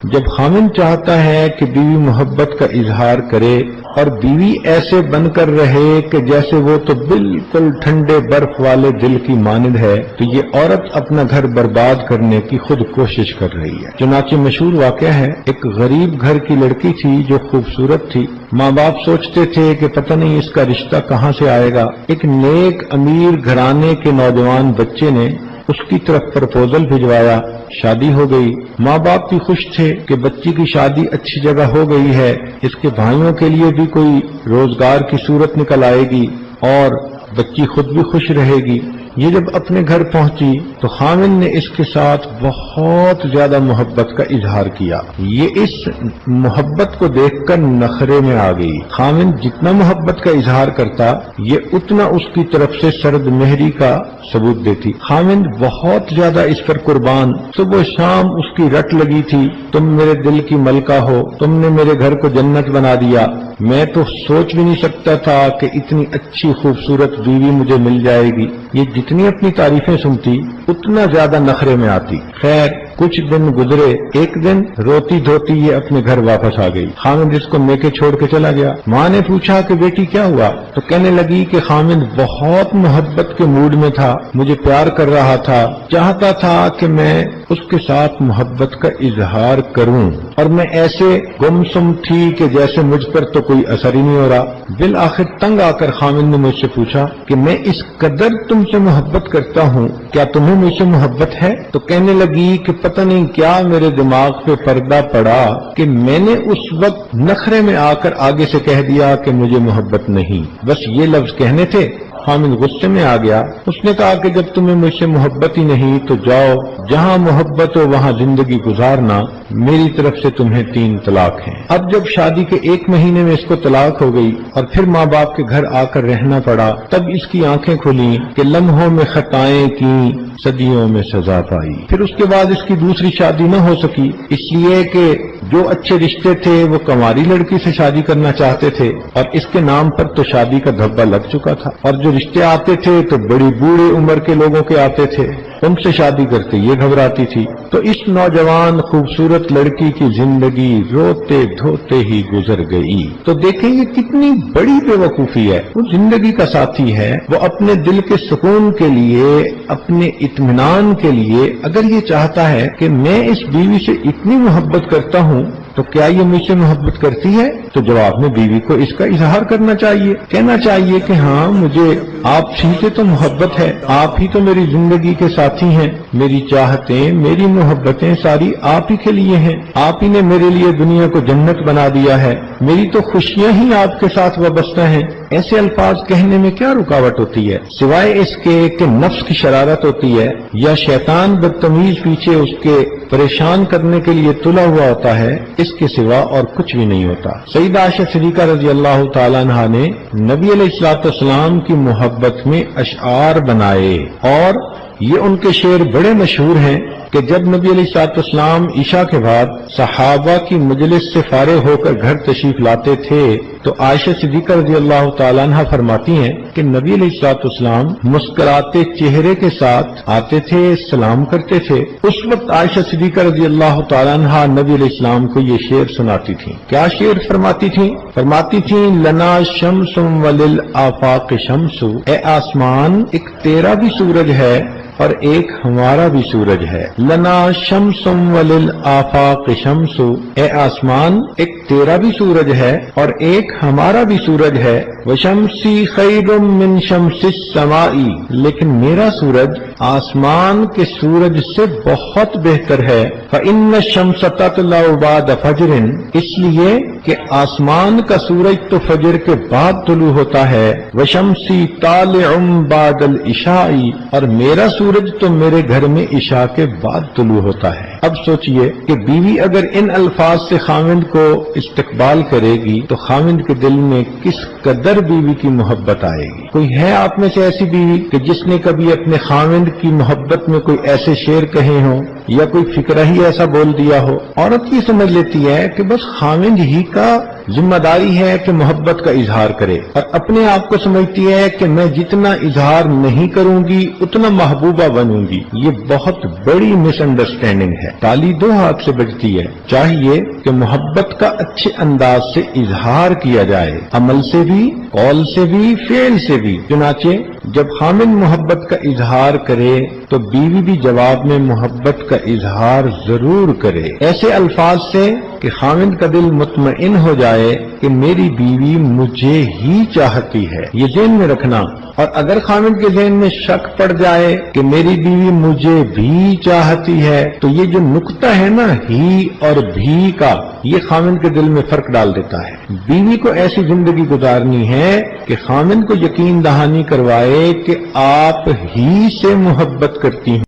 جب خاوند چاہتا ہے کہ بیوی محبت کا اظہار کرے اور بیوی ایسے بن کر رہے کہ جیسے وہ تو بالکل ٹھنڈے برف والے دل کی مانند ہے، تو یہ عورت اپنا گھر برباد کرنے کی خود کوشش کر رہی ہے۔ چنانچہ مشہور واقعہ ہے، ایک غریب گھر کی لڑکی تھی جو خوبصورت تھی۔ ماں باپ سوچتے تھے کہ پتہ نہیں اس کا رشتہ کہاں سے آئے گا۔ ایک نیک امیر گھرانے کے نوجوان بچے نے اس کی طرف پرپوزل بھجوایا، شادی ہو گئی۔ ماں باپ بھی خوش تھے کہ بچی کی شادی اچھی جگہ ہو گئی ہے، اس کے بھائیوں کے لیے بھی کوئی روزگار کی صورت نکل آئے گی اور بچی خود بھی خوش رہے گی۔ یہ جب اپنے گھر پہنچی تو خاوند نے اس کے ساتھ بہت زیادہ محبت کا اظہار کیا۔ یہ اس محبت کو دیکھ کر نخرے میں آ گئی۔ خاوند جتنا محبت کا اظہار کرتا، یہ اتنا اس کی طرف سے سرد مہری کا ثبوت دیتی۔ خاوند بہت زیادہ اس پر قربان، صبح شام اس کی رٹ لگی تھی، تم میرے دل کی ملکہ ہو، تم نے میرے گھر کو جنت بنا دیا، میں تو سوچ بھی نہیں سکتا تھا کہ اتنی اچھی خوبصورت بیوی مجھے مل جائے گی۔ یہ جتنی اپنی تعریفیں سنتی اتنا زیادہ نخرے میں آتی۔ خیر کچھ دن گزرے، ایک دن روتی دھوتی یہ اپنے گھر واپس آ گئی۔ خاوند اس کو میکے چھوڑ کے چلا گیا۔ ماں نے پوچھا کہ بیٹی کیا ہوا؟ تو کہنے لگی کہ خاوند بہت محبت کے موڈ میں تھا، مجھے پیار کر رہا تھا، چاہتا تھا کہ میں اس کے ساتھ محبت کا اظہار کروں، اور میں ایسے گمسم تھی کہ جیسے مجھ پر تو کوئی اثر ہی نہیں ہو رہا۔ بالآخر تنگ آ کر خاوند نے مجھ سے پوچھا کہ میں اس قدر تم سے محبت کرتا ہوں، کیا تمہیں مجھ سے محبت ہے؟ تو کہنے لگی کہ پتہ نہیں کیا میرے دماغ پہ پردہ پڑا کہ میں نے اس وقت نخرے میں آ کر آگے سے کہہ دیا کہ مجھے محبت نہیں، بس یہ لفظ کہنے تھے۔ خاوند غصے میں آ گیا، اس نے کہا کہ جب تمہیں مجھ سے محبت ہی نہیں تو جاؤ، جہاں محبت ہو وہاں زندگی گزارنا، میری طرف سے تمہیں 3 طلاق ہیں۔ اب جب شادی کے 1 مہینے میں اس کو طلاق ہو گئی اور پھر ماں باپ کے گھر آ کر رہنا پڑا، تب اس کی آنکھیں کھلیں کہ لمحوں میں خطائیں کی، صدیوں میں سزا پائی۔ پھر اس کے بعد اس کی دوسری شادی نہ ہو سکی، اس لیے کہ جو اچھے رشتے تھے وہ کنواری لڑکی سے شادی کرنا چاہتے تھے، اور اس کے نام پر تو شادی کا دھبا لگ چکا تھا، اور جو رشتے آتے تھے تو بڑی بوڑھی عمر کے لوگوں کے آتے تھے، ان سے شادی کرتے یہ گھبراتی تھی۔ تو اس نوجوان خوبصورت لڑکی کی زندگی روتے دھوتے ہی گزر گئی۔ تو دیکھیں یہ کتنی بڑی بے وقوفی ہے۔ وہ زندگی کا ساتھی ہے، وہ اپنے دل کے سکون کے لیے، اپنے اطمینان کے لیے اگر یہ چاہتا ہے کہ میں اس بیوی سے اتنی محبت کرتا ہوں تو کیا یہ مجھ سے محبت کرتی ہے؟ تو جواب میں بیوی کو اس کا اظہار کرنا چاہیے، کہنا چاہیے کہ ہاں مجھے آپ سے تو محبت ہے، آپ ہی تو میری زندگی کے ساتھی ہیں، میری چاہتیں میری محبتیں ساری آپ ہی کے لیے ہیں، آپ ہی نے میرے لیے دنیا کو جنت بنا دیا ہے، میری تو خوشیاں ہی آپ کے ساتھ وابستہ ہیں۔ ایسے الفاظ کہنے میں کیا رکاوٹ ہوتی ہے سوائے اس کے کہ نفس کی شرارت ہوتی ہے یا شیطان بدتمیز پیچھے اس کے پریشان کرنے کے لیے تلا ہوا ہوتا ہے، اس کے سوا اور کچھ بھی نہیں ہوتا۔ سیدہ عائشہ صدیقہ رضی اللہ تعالیٰ عنہا نے نبی علیہ الصلوۃ والسلام کی محبت میں اشعار بنائے، اور یہ ان کے شعر بڑے مشہور ہیں کہ جب نبی علیہ الصلوۃ والسلام عشاء کے بعد صحابہ کی مجلس سے فارغ ہو کر گھر تشریف لاتے تھے تو عائشہ صدیقہ رضی اللہ تعالیٰ عنہ فرماتی ہیں کہ نبی علیہ الصلوۃ والسلام مسکراتے چہرے کے ساتھ آتے تھے، سلام کرتے تھے۔ اس وقت عائشہ صدیقہ رضی اللہ تعالیٰ عنہ نبی علیہ السلام کو یہ شعر سناتی تھیں۔ کیا شعر فرماتی تھیں؟ فرماتی تھیں لنا شمس وللآفاق شمس، اے آسمان ایک تیرا بھی سورج ہے اور ایک ہمارا بھی سورج ہے۔ لنا شمس وللآفاق شمس، اے آسمان ایک تیرا بھی سورج ہے اور ایک ہمارا بھی سورج ہے۔ وشمسی خیر من شمس السماء، لیکن میرا سورج آسمان کے سورج سے بہت بہتر ہے۔ فإن الشمس تطلع بعد فجر، اس لیے کہ آسمان کا سورج تو فجر کے بعد طلوع ہوتا ہے۔ وشمسی طالع بعد العشاء، اور میرا سورج تو میرے گھر میں عشاء کے بعد طلوع ہوتا ہے۔ اب سوچئے کہ بیوی اگر ان الفاظ سے خاوند کو استقبال کرے گی تو خاوند کے دل میں کس قدر بیوی کی محبت آئے گی۔ کوئی ہے آپ میں سے ایسی بیوی کہ جس نے کبھی اپنے خاوند کی محبت میں کوئی ایسے شعر کہے ہوں یا کوئی فکرہ ہی ایسا بول دیا ہو؟ عورت یہ سمجھ لیتی ہے کہ بس خاوند ہی کا ذمہ داری ہے کہ محبت کا اظہار کرے، اور اپنے آپ کو سمجھتی ہے کہ میں جتنا اظہار نہیں کروں گی اتنا محبوبہ بنوں گی۔ یہ بہت بڑی مس انڈرسٹینڈنگ ہے، تالی دو ہاتھ سے بجتی ہے۔ چاہیے کہ محبت کا اچھے انداز سے اظہار کیا جائے، عمل سے بھی، قول سے بھی، فعل سے بھی۔ چنانچہ جب خاوند محبت کا اظہار کرے تو بیوی بھی جواب میں محبت کا اظہار ضرور کرے، ایسے الفاظ سے کہ خاوند کا دل مطمئن ہو جائے کہ میری بیوی مجھے ہی چاہتی ہے۔ یہ ذہن میں رکھنا، اور اگر خاوند کے ذہن میں شک پڑ جائے کہ میری بیوی مجھے بھی چاہتی ہے تو یہ جو نقطہ ہے نا ہی اور بھی کا، یہ خاوند کے دل میں فرق ڈال دیتا ہے۔ بیوی کو ایسی زندگی گزارنی ہے کہ خاوند کو یقین دہانی کروائے کہ آپ ہی سے محبت کرتی ہوں۔